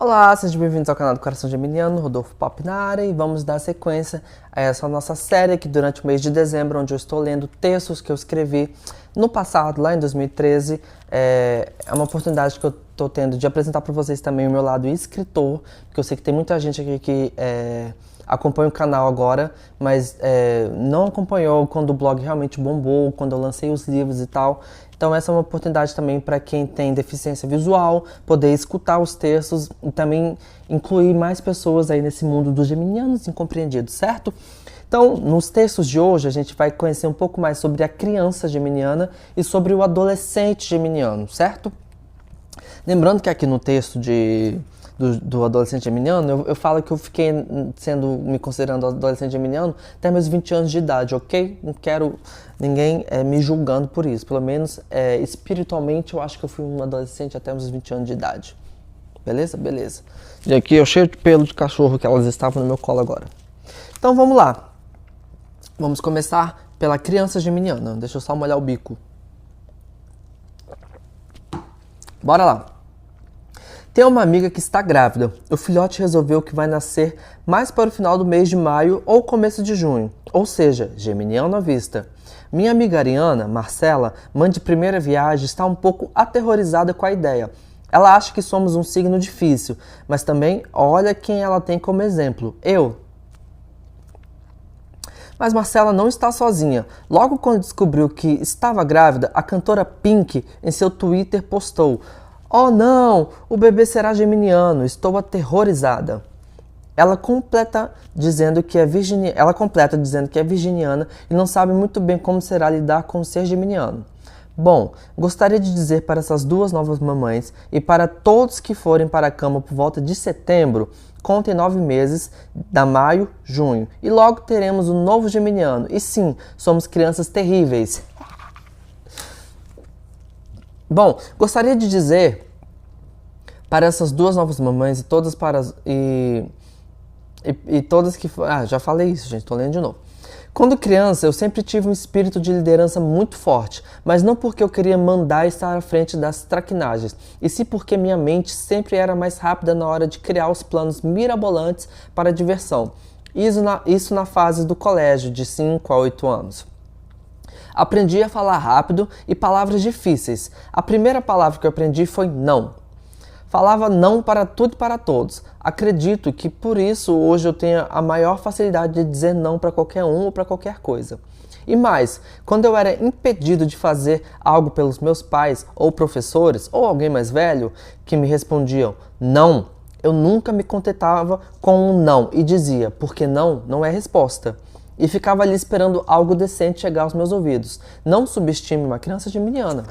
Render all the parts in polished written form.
Olá, sejam bem-vindos ao canal do Coração Geminiano, Rodolfo Pop na área, e vamos dar sequência a essa nossa série aqui durante o mês de dezembro, onde eu estou lendo textos que eu escrevi no passado, lá em 2013. É uma oportunidade que eu estou tendo de apresentar para vocês também o meu lado escritor, porque eu sei que tem muita gente aqui que acompanha o canal agora, mas não acompanhou quando o blog realmente bombou, quando eu lancei os livros e tal. Então essa é uma oportunidade também para quem tem deficiência visual, poder escutar os textos e também incluir mais pessoas aí nesse mundo dos geminianos incompreendidos, certo? Então, nos textos de hoje, a gente vai conhecer um pouco mais sobre a criança geminiana e sobre o adolescente geminiano, certo? Lembrando que aqui no texto do adolescente geminiano, eu falo que eu fiquei me considerando adolescente geminiano até meus 20 anos de idade, ok? Não quero ninguém me julgando por isso. Pelo menos espiritualmente eu acho que eu fui um adolescente até meus 20 anos de idade. Beleza? Beleza. E aqui eu cheio de pelo de cachorro que elas estavam no meu colo agora. Então vamos lá. Vamos começar pela criança geminiana. Deixa eu só molhar o bico. Bora lá. Tem uma amiga que está grávida. O filhote resolveu que vai nascer mais para o final do mês de maio ou começo de junho. Ou seja, geminiano à vista. Minha amiga Ariana, Marcela, mãe de primeira viagem, está um pouco aterrorizada com a ideia. Ela acha que somos um signo difícil, mas também olha quem ela tem como exemplo. Eu. Mas Marcela não está sozinha. Logo quando descobriu que estava grávida, a cantora Pink, em seu Twitter, postou: "Oh não, o bebê será geminiano, estou aterrorizada." Ela completa dizendo que é virginiana e não sabe muito bem como será lidar com o ser geminiano. Bom, gostaria de dizer para essas duas novas mamães e para todos que forem para a cama por volta de setembro, contem 9 meses, da maio, junho, e logo teremos um novo geminiano. E sim, somos crianças terríveis. Bom, gostaria de dizer para essas duas novas mamães e todas todas que... já falei isso, gente, tô lendo de novo. Quando criança, eu sempre tive um espírito de liderança muito forte, mas não porque eu queria mandar e estar à frente das traquinagens, e sim porque minha mente sempre era mais rápida na hora de criar os planos mirabolantes para a diversão. Isso na fase do colégio, de 5 a 8 anos. Aprendi a falar rápido e palavras difíceis. A primeira palavra que eu aprendi foi não. Falava não para tudo e para todos. Acredito que por isso hoje eu tenho a maior facilidade de dizer não para qualquer um ou para qualquer coisa. E mais, quando eu era impedido de fazer algo pelos meus pais ou professores ou alguém mais velho que me respondiam não, eu nunca me contentava com um não e dizia, porque não é resposta. E ficava ali esperando algo decente chegar aos meus ouvidos. Não subestime uma criança geminiana.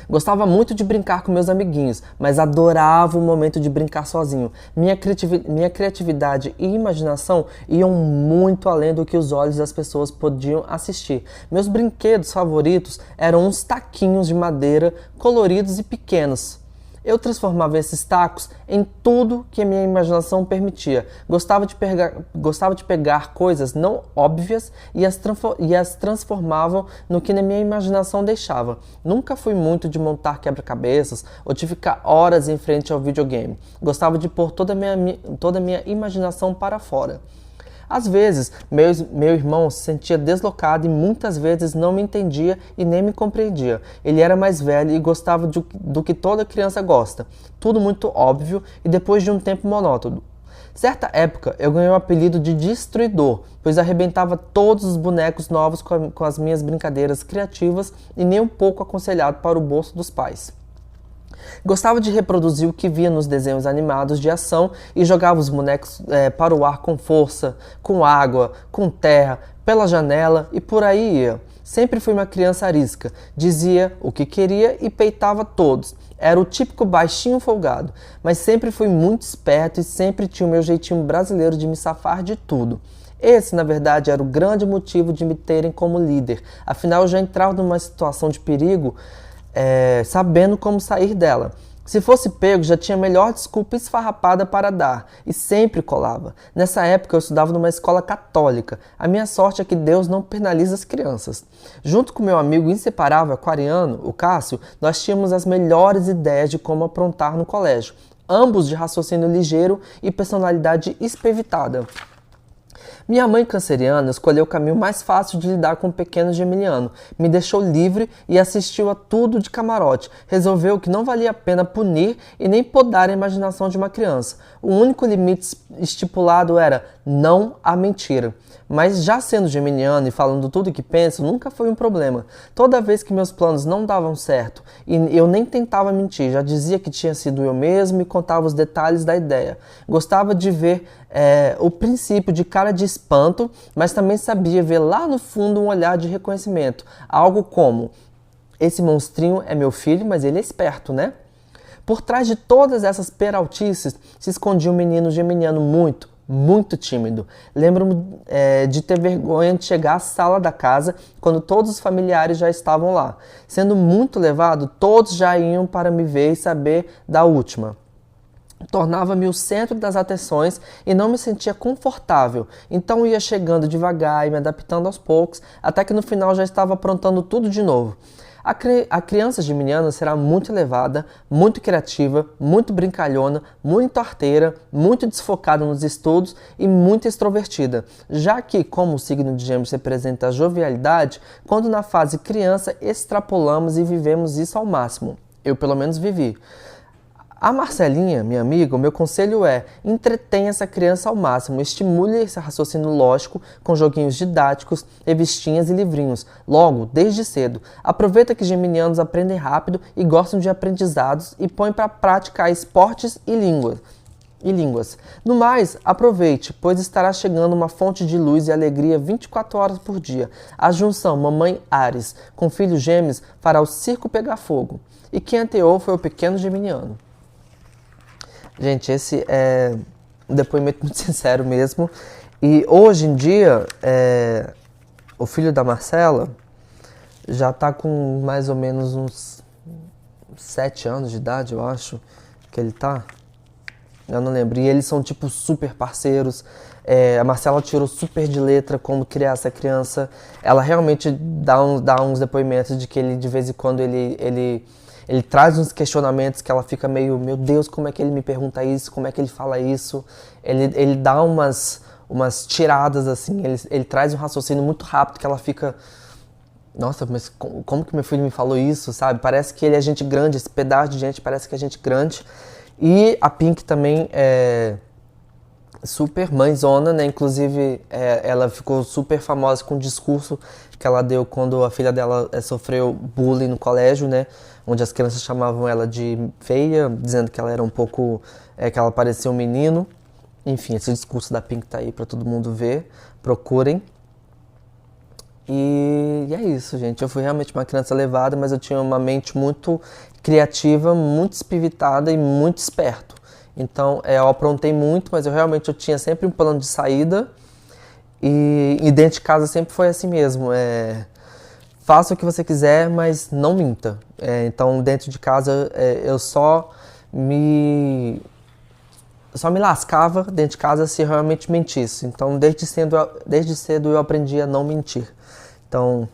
Gostava muito de brincar com meus amiguinhos, mas adorava o momento de brincar sozinho. Minha criatividade e imaginação iam muito além do que os olhos das pessoas podiam assistir. Meus brinquedos favoritos eram uns taquinhos de madeira coloridos e pequenos. Eu transformava esses tacos em tudo que a minha imaginação permitia. Gostava de pegar coisas não óbvias e as transformava no que na minha imaginação deixava. Nunca fui muito de montar quebra-cabeças ou de ficar horas em frente ao videogame. Gostava de pôr toda a minha imaginação para fora. Às vezes, meu irmão se sentia deslocado e muitas vezes não me entendia e nem me compreendia. Ele era mais velho e gostava do que toda criança gosta. Tudo muito óbvio e depois de um tempo monótono. Certa época, eu ganhei o apelido de Destruidor, pois arrebentava todos os bonecos novos com as minhas brincadeiras criativas e nem um pouco aconselhado para o bolso dos pais. Gostava de reproduzir o que via nos desenhos animados de ação e jogava os bonecos para o ar com força, com água, com terra, pela janela e por aí ia. Sempre fui uma criança arisca, dizia o que queria e peitava todos. Era o típico baixinho folgado, mas sempre fui muito esperto e sempre tinha o meu jeitinho brasileiro de me safar de tudo. Esse, na verdade, era o grande motivo de me terem como líder. Afinal, eu já entrava numa situação de perigo sabendo como sair dela. Se fosse pego, já tinha a melhor desculpa esfarrapada para dar, e sempre colava. Nessa época eu estudava numa escola católica. A minha sorte é que Deus não penaliza as crianças. Junto com meu amigo inseparável aquariano, o Cássio, nós tínhamos as melhores ideias de como aprontar no colégio. ambos de raciocínio ligeiro e personalidade espivitada. Minha mãe canceriana escolheu o caminho mais fácil de lidar com o pequeno geminiano, me deixou livre e assistiu a tudo de camarote. Resolveu que não valia a pena punir e nem podar a imaginação de uma criança. O único limite estipulado era não a mentira. Mas já sendo geminiano e falando tudo o que penso, nunca foi um problema. Toda vez que meus planos não davam certo e eu nem tentava mentir, já dizia que tinha sido eu mesmo e contava os detalhes da ideia. Gostava de ver o princípio de cara de espanto, mas também sabia ver lá no fundo um olhar de reconhecimento. Algo como, esse monstrinho é meu filho, mas ele é esperto, né? Por trás de todas essas peraltices se escondia um menino geminiano muito tímido. Lembro-me de ter vergonha de chegar à sala da casa quando todos os familiares já estavam lá. Sendo muito levado, todos já iam para me ver e saber da última. Tornava-me o centro das atenções e não me sentia confortável, então ia chegando devagar e me adaptando aos poucos, até que no final já estava aprontando tudo de novo. A criança geminiana será muito elevada, muito criativa, muito brincalhona, muito arteira, muito desfocada nos estudos e muito extrovertida, já que, como o signo de Gêmeos representa a jovialidade, quando na fase criança extrapolamos e vivemos isso ao máximo. Eu pelo menos vivi. A Marcelinha, minha amiga, o meu conselho é: entretenha essa criança ao máximo, estimule esse raciocínio lógico com joguinhos didáticos, revistinhas e livrinhos, logo, desde cedo. Aproveita que geminianos aprendem rápido e gostam de aprendizados e põe para prática esportes e línguas. No mais, aproveite, pois estará chegando uma fonte de luz e alegria 24 horas por dia. A junção Mamãe Áries com filhos gêmeos fará o circo pegar fogo. E quem ateou foi o pequeno geminiano. Gente, esse é um depoimento muito sincero mesmo. E hoje em dia, o filho da Marcela já está com mais ou menos uns 7 anos de idade, eu acho, que ele tá. Eu não lembro. E eles são, tipo, super parceiros. A Marcela tirou super de letra como criar essa criança. Ela realmente dá uns depoimentos de que ele, de vez em quando, ele traz uns questionamentos que ela fica meio, meu Deus, como é que ele me pergunta isso? Como é que ele fala isso? Ele dá umas tiradas, assim, ele traz um raciocínio muito rápido que ela fica, nossa, mas como que meu filho me falou isso, sabe? Parece que ele é gente grande, esse pedaço de gente parece que é gente grande. E a Pink também é super mãezona, né? Inclusive, ela ficou super famosa com o discurso que ela deu quando a filha dela sofreu bullying no colégio, né? Onde as crianças chamavam ela de feia, dizendo que ela era um pouco, que ela parecia um menino. Enfim, esse discurso da Pink tá aí pra todo mundo ver, procurem. E é isso, gente. Eu fui realmente uma criança levada, mas eu tinha uma mente muito criativa, muito espivitada e muito esperto. Então, eu aprontei muito, mas eu tinha sempre um plano de saída. E dentro de casa sempre foi assim mesmo. Faça o que você quiser, mas não minta. Então, dentro de casa, eu só me lascava dentro de casa se realmente mentisse. Então, desde cedo eu aprendi a não mentir. Então,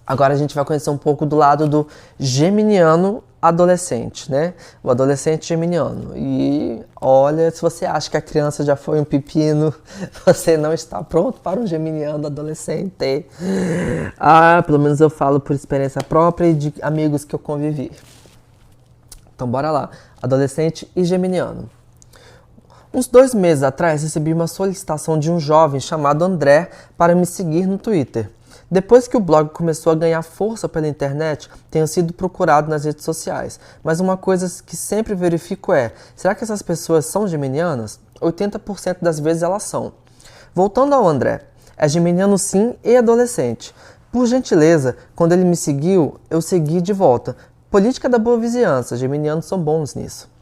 agora a gente vai conhecer um pouco do lado do geminiano adolescente, né? O adolescente geminiano. E olha, se você acha que a criança já foi um pepino, você não está pronto para um geminiano adolescente. Pelo menos eu falo por experiência própria e de amigos que eu convivi. Então bora lá. Adolescente e geminiano. Uns 2 meses atrás recebi uma solicitação de um jovem chamado André para me seguir no Twitter. Depois que o blog começou a ganhar força pela internet, tenho sido procurado nas redes sociais. Mas uma coisa que sempre verifico será que essas pessoas são geminianas? 80% das vezes elas são. Voltando ao André, é geminiano sim e adolescente. Por gentileza, quando ele me seguiu, eu segui de volta. Política da boa vizinhança, geminianos são bons nisso.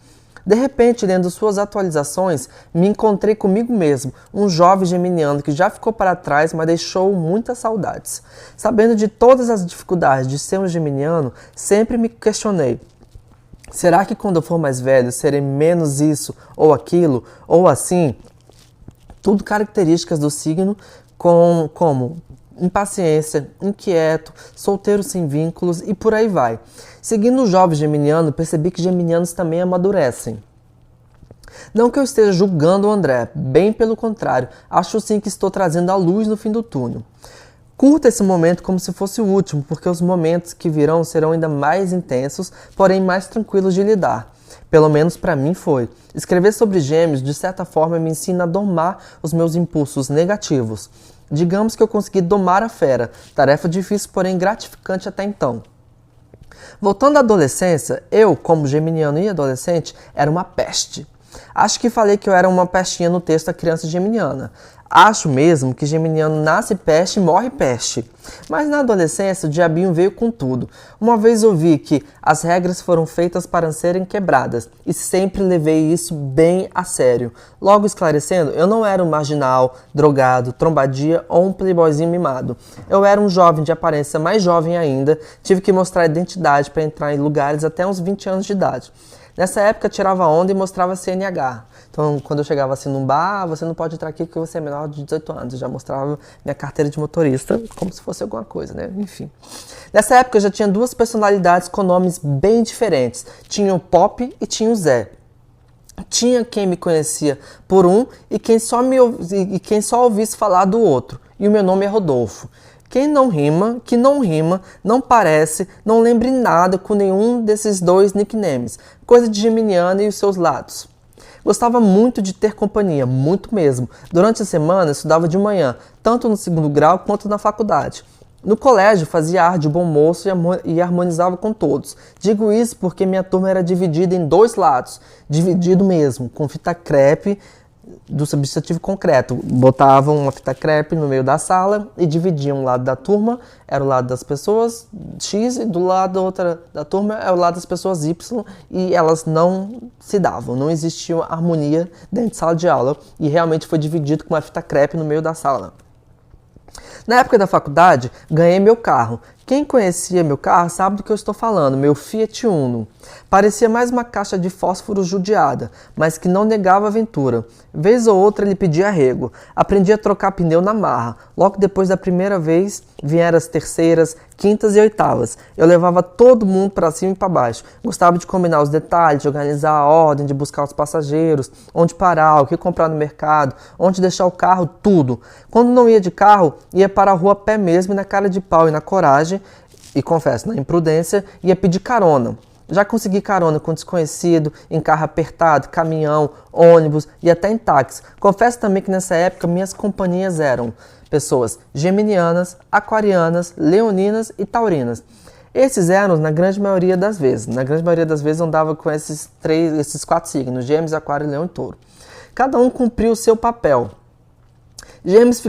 De repente, lendo suas atualizações, me encontrei comigo mesmo, um jovem geminiano que já ficou para trás, mas deixou muitas saudades. Sabendo de todas as dificuldades de ser um geminiano, sempre me questionei: será que quando eu for mais velho serei menos isso ou aquilo, ou assim? Tudo características do signo como impaciência, inquieto, solteiro sem vínculos e por aí vai. Seguindo o jovem geminiano, percebi que geminianos também amadurecem. Não que eu esteja julgando o André, bem pelo contrário, acho sim que estou trazendo a luz no fim do túnel. Curta esse momento como se fosse o último, porque os momentos que virão serão ainda mais intensos, porém mais tranquilos de lidar. Pelo menos para mim foi. Escrever sobre Gêmeos, de certa forma, me ensina a domar os meus impulsos negativos. Digamos que eu consegui domar a fera, tarefa difícil, porém gratificante até então. Voltando à adolescência, eu, como geminiano e adolescente, era uma peste. Acho que falei que eu era uma pestinha no texto da criança geminiana. Acho mesmo que geminiano nasce peste e morre peste. Mas na adolescência o diabinho veio com tudo. Uma vez ouvi que as regras foram feitas para serem quebradas e sempre levei isso bem a sério. Logo esclarecendo, eu não era um marginal, drogado, trombadia ou um playboyzinho mimado. Eu era um jovem de aparência mais jovem ainda, tive que mostrar identidade para entrar em lugares até uns 20 anos de idade. Nessa época tirava onda e mostrava CNH. Então, quando eu chegava assim num bar, você não pode entrar aqui porque você é menor de 18 anos. Eu já mostrava minha carteira de motorista como se fosse alguma coisa, né? Enfim. Nessa época eu já tinha duas personalidades com nomes bem diferentes. Tinha o Pop e tinha o Zé. Tinha quem me conhecia por um e quem só ouvisse falar do outro. E o meu nome é Rodolfo. Que não rima, não parece, não lembre nada com nenhum desses dois nicknames. Coisa de geminiano e os seus lados. Gostava muito de ter companhia, muito mesmo. Durante a semana eu estudava de manhã, tanto no segundo grau quanto na faculdade. No colégio fazia ar de bom moço e harmonizava com todos. Digo isso porque minha turma era dividida em dois lados. Dividido mesmo, com fita crepe do substantivo concreto. Botavam uma fita crepe no meio da sala e dividiam um lado da turma, era o lado das pessoas X, e do lado da outra da turma era o lado das pessoas Y, e elas não se davam, não existia harmonia dentro de sala de aula, e realmente foi dividido com uma fita crepe no meio da sala. Na época da faculdade, ganhei meu carro. Quem conhecia meu carro sabe do que eu estou falando, meu Fiat Uno. Parecia mais uma caixa de fósforo judiada, mas que não negava aventura. Vez ou outra ele pedia arrego. Aprendi a trocar pneu na marra. Logo depois da primeira vez, vieram as terceiras, quintas e oitavas. Eu levava todo mundo para cima e para baixo. Gostava de combinar os detalhes, de organizar a ordem, de buscar os passageiros, onde parar, o que comprar no mercado, onde deixar o carro, tudo. Quando não ia de carro, ia para a rua a pé mesmo e na cara de pau e na coragem, e confesso, na imprudência, ia pedir carona. Já consegui carona com desconhecido, em carro apertado, caminhão, ônibus e até em táxi. Confesso também que nessa época minhas companhias eram pessoas geminianas, aquarianas, leoninas e taurinas. Esses eram na grande maioria das vezes. Na grande maioria das vezes eu andava com esses 4 signos, Gêmeos, Aquário, Leão e Touro. Cada um cumpriu o seu papel. Gêmeos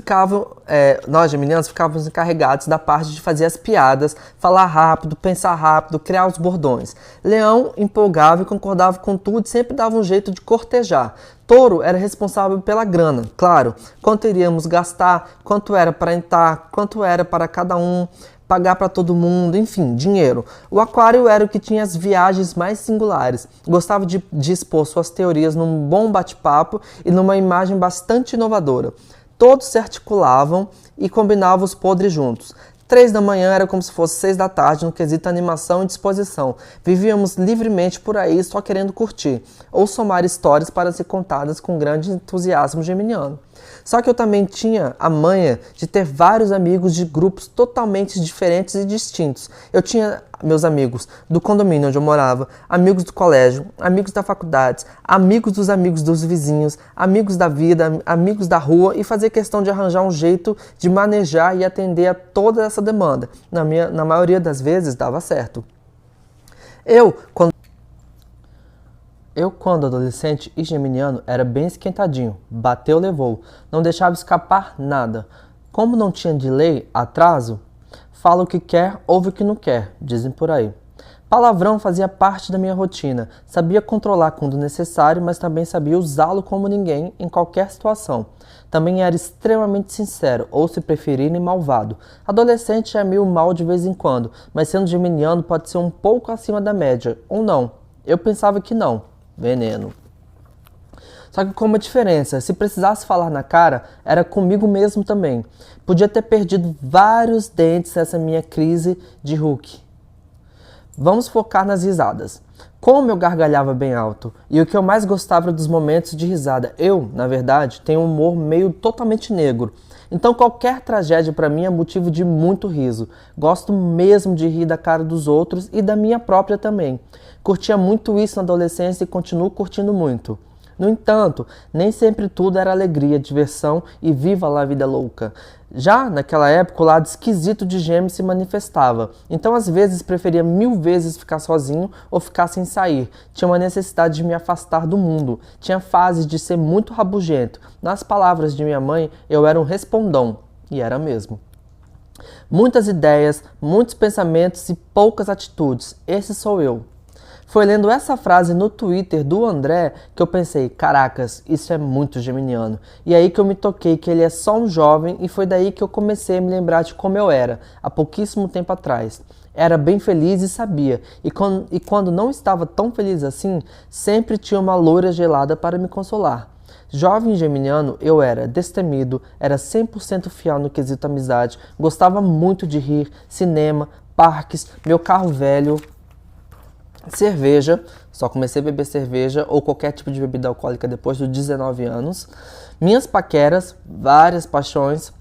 nós geminianos ficávamos encarregados da parte de fazer as piadas, falar rápido, pensar rápido, criar os bordões. Leão empolgava e concordava com tudo e sempre dava um jeito de cortejar. Touro era responsável pela grana, claro, quanto iríamos gastar, quanto era para entrar, quanto era para cada um, pagar para todo mundo, enfim, dinheiro. O Aquário era o que tinha as viagens mais singulares. Gostava de expor suas teorias num bom bate-papo e numa imagem bastante inovadora. Todos se articulavam e combinavam os podres juntos. 3 da manhã era como se fosse 6 da tarde no quesito animação e disposição. Vivíamos livremente por aí só querendo curtir, ou somar histórias para ser contadas com grande entusiasmo geminiano. Só que eu também tinha a manha de ter vários amigos de grupos totalmente diferentes e distintos. Eu tinha meus amigos do condomínio onde eu morava, amigos do colégio, amigos da faculdade, amigos dos vizinhos, amigos da vida, amigos da rua, e fazia questão de arranjar um jeito de manejar e atender a toda essa demanda. Na maioria das vezes dava certo. Quando adolescente e geminiano, era bem esquentadinho. Bateu, levou. Não deixava escapar nada. Como não tinha de lei, atraso, fala o que quer, ouve o que não quer, dizem por aí. Palavrão fazia parte da minha rotina. Sabia controlar quando necessário, mas também sabia usá-lo como ninguém em qualquer situação. Também era extremamente sincero, ou se preferirem, malvado. Adolescente é meio mal de vez em quando, mas sendo geminiano pode ser um pouco acima da média, ou não. Eu pensava que não. Veneno. Só que com uma diferença, se precisasse falar na cara, era comigo mesmo também. Podia ter perdido vários dentes nessa minha crise de Hulk. Vamos focar nas risadas. Como eu gargalhava bem alto. E o que eu mais gostava dos momentos de risada. Eu, na verdade, tenho um humor meio totalmente negro. Então qualquer tragédia para mim é motivo de muito riso. Gosto mesmo de rir da cara dos outros e da minha própria também. Curtia muito isso na adolescência e continuo curtindo muito. No entanto, nem sempre tudo era alegria, diversão e viva lá a vida louca. Já naquela época, o lado esquisito de Gêmeos se manifestava. Então, às vezes, preferia 1000 vezes ficar sozinho ou ficar sem sair. Tinha uma necessidade de me afastar do mundo. Tinha fases de ser muito rabugento. Nas palavras de minha mãe, eu era um respondão. E era mesmo. Muitas ideias, muitos pensamentos e poucas atitudes. Esse sou eu. Foi lendo essa frase no Twitter do André que eu pensei, caracas, isso é muito geminiano. E aí que eu me toquei que ele é só um jovem e foi daí que eu comecei a me lembrar de como eu era, há pouquíssimo tempo atrás. Era bem feliz e sabia, e quando não estava tão feliz assim, sempre tinha uma loira gelada para me consolar. Jovem geminiano, eu era destemido, era 100% fiel no quesito amizade, gostava muito de rir, cinema, parques, meu carro velho, cerveja, só comecei a beber cerveja ou qualquer tipo de bebida alcoólica depois dos 19 anos. Minhas paqueras, várias paixões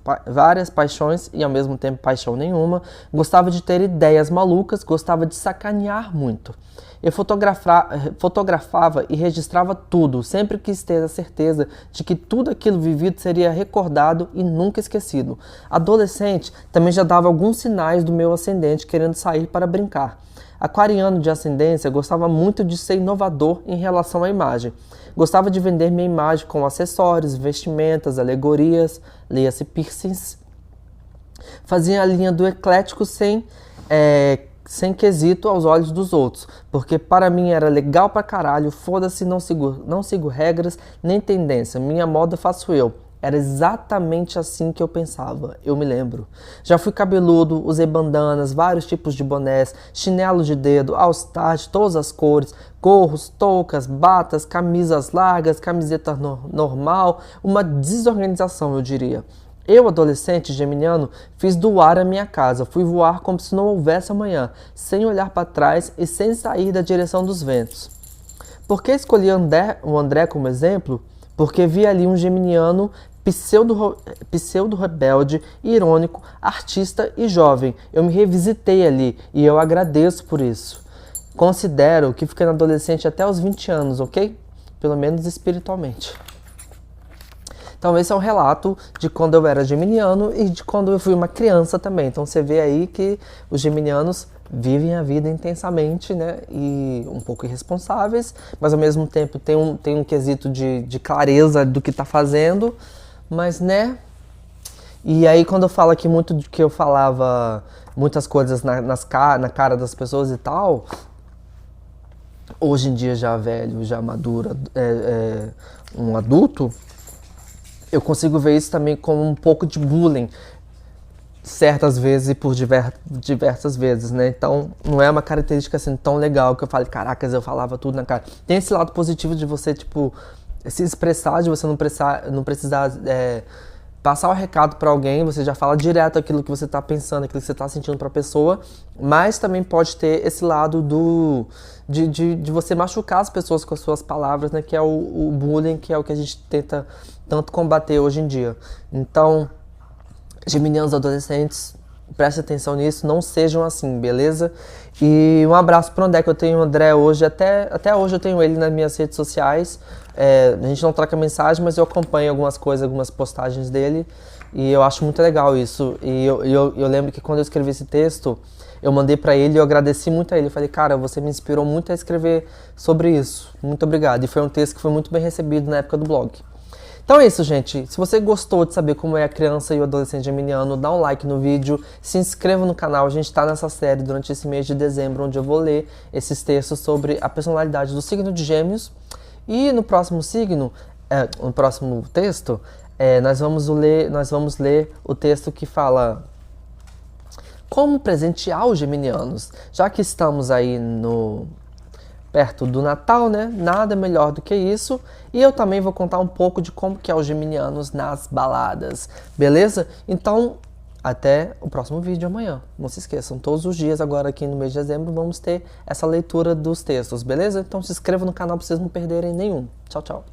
e ao mesmo tempo paixão nenhuma. Gostava de ter ideias malucas, gostava de sacanear muito. Eu fotografava e registrava tudo, sempre quis ter a certeza de que tudo aquilo vivido seria recordado e nunca esquecido. Adolescente, também já dava alguns sinais do meu ascendente querendo sair para brincar. Aquariano de ascendência, gostava muito de ser inovador em relação à imagem. Gostava de vender minha imagem com acessórios, vestimentas, alegorias, leia-se piercings. Fazia a linha do eclético sem quesito aos olhos dos outros, porque para mim era legal pra caralho, foda-se, não sigo regras nem tendência, minha moda faço eu. Era exatamente assim que eu pensava, eu me lembro. Já fui cabeludo, usei bandanas, vários tipos de bonés, chinelos de dedo, all-star de todas as cores, gorros, toucas, batas, camisas largas, camiseta normal, uma desorganização, eu diria. Eu, adolescente geminiano, fiz do ar a minha casa, fui voar como se não houvesse amanhã, sem olhar para trás e sem sair da direção dos ventos. Por que escolhi o André como exemplo? Porque vi ali um geminiano pseudo-rebelde, irônico, artista e jovem. Eu me revisitei ali e eu agradeço por isso. Considero que fiquei adolescente até os 20 anos, ok? Pelo menos espiritualmente. Então esse é um relato de quando eu era geminiano e de quando eu fui uma criança também. Então você vê aí que os geminianos vivem a vida intensamente, né, e um pouco irresponsáveis, mas ao mesmo tempo tem um quesito de clareza do que está fazendo, mas né. E aí quando eu falo aqui muito de que eu falava muitas coisas na cara das pessoas e tal, hoje em dia já velho, já maduro, um adulto, eu consigo ver isso também como um pouco de bullying, certas vezes e por diversas vezes, né? Então, não é uma característica assim tão legal que eu fale, caracas, eu falava tudo na cara. Tem esse lado positivo de você, tipo, se expressar, de você não precisar passar o recado pra alguém, você já fala direto aquilo que você tá pensando, aquilo que você tá sentindo pra pessoa, mas também pode ter esse lado de você machucar as pessoas com as suas palavras, né? Que é o bullying, que é o que a gente tenta tanto combater hoje em dia. Então, geminianos adolescentes, prestem atenção nisso, não sejam assim, beleza? E um abraço pro André, que eu tenho o André hoje, até hoje eu tenho ele nas minhas redes sociais. A gente não troca mensagem, mas eu acompanho algumas coisas, algumas postagens dele, e eu acho muito legal isso. E eu lembro que quando eu escrevi esse texto, eu mandei pra ele e eu agradeci muito a ele. Eu falei, cara, você me inspirou muito a escrever sobre isso, muito obrigado. E foi um texto que foi muito bem recebido na época do blog. Então é isso, gente. Se você gostou de saber como é a criança e o adolescente geminiano, dá um like no vídeo, se inscreva no canal. A gente está nessa série durante esse mês de dezembro, onde eu vou ler esses textos sobre a personalidade do signo de Gêmeos. E no próximo no próximo texto, nós vamos ler o texto que fala como presentear os geminianos. Já que estamos aí perto do Natal, né? Nada melhor do que isso. E eu também vou contar um pouco de como que é os geminianos nas baladas, beleza? Então, Até o próximo vídeo amanhã. Não se esqueçam, todos os dias agora aqui no mês de dezembro vamos ter essa leitura dos textos, beleza? Então se inscreva no canal para vocês não perderem nenhum. Tchau, tchau.